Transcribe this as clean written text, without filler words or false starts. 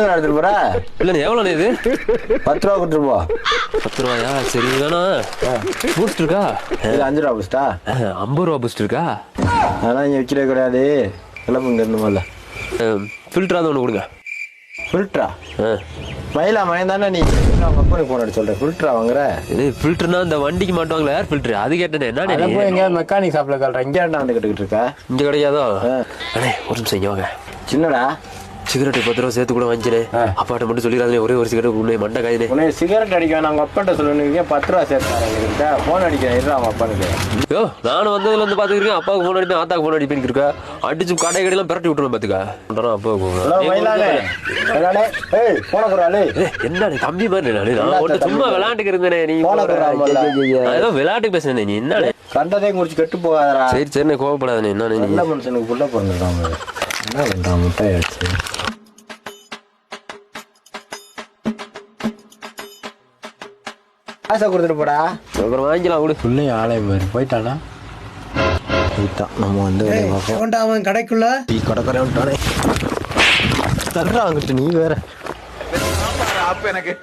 எடுத்துட்டு போற இல்ல எவ்வளவு இது? 10 ரூபா கொடுத்துட்டு போ. 10 ரூபாயா? சரி வேணா. பூஸ்ட் இருக்கா? இது 5 ரூபா பூஸ்டா? 50 ரூபா பூஸ்ட் இருக்கா? அதெல்லாம் இங்க விற்கவே கிடையாது. கிளம்புங்க இருந்து முதல்ல. ஃபில்டராக ஒன்று கொடுங்க. ஃபில்டரா? மயிலா மயம் தானே நீ அப்பனுக்கு போன சொல்ற ஃபில்டரா வாங்குற? இது ஃபில்டர்னா இந்த வண்டிக்கு மாட்டுவாங்களா ஏர் ஃபில்டர், அது கேட்டேன். என்ன போய் எங்கேயாவது மெக்கானிக் ஷாப்ல கல்ற இங்கே வந்து கட்டுக்கிட்டு இருக்கா? இங்க கிடையாதோ? அண்ணே ஒரு நிமிஷம் இங்க வாங்க. சின்னடா சிகரெட் 10 ரூபா சேர்த்து கூட வாங்கினேன். அப்பாட்ட மட்டும் சொல்லிடாதே, ஒரே ஒரு சிகரெட் உன்னை மண்டை காயுதே. உன்னை சிகரெட் அடிக்க வேணாம், அவங்க அப்பாட்ட சொல்லுங்க. 10 ரூபா சேர்த்து போன் அடிக்கிறேன் இருடா அவங்க அப்பானுக்கு. யோ நானும் வந்ததுல இருந்து பாத்துக்கிறேன். அப்பாவுக்கு போன் அடிப்பேன், ஆத்தாக்கு போன் அடிப்பேன் இருக்கா. அடிச்சு கடை கடையெல்லாம் பிரட்டி விட்டுருவேன் பாத்துக்கா. அப்பாவுக்கு என்ன தம்பி மாதிரி நான் சும்மா விளையாட்டுக்கு இருந்தேனே. நீ ஏதோ விளையாட்டுக்கு பேசுனே. நீ என்ன கண்டதே குறிச்சு கெட்டு போகாதரா? சரி சரி கோவப்படாதே. என்ன நல்ல மனுஷனுக்கு புள்ள பிறந்துட்டாங்க. என்ன பண்றான் முட்டை ஆச்சு. காசை கொடுத்துட்டு போடா, அப்புறம் வாங்கிக்கலாம் விடு. பிள்ளைய ஆலயம் பாரு போயிட்டானா? போயிட்டான். நம்ம வந்து அவன் கடைக்குள்ள டீ கடைக்காரன் வந்துட்டானே. தர்றா அங்கிட்டு நீ வேற. எனக்கு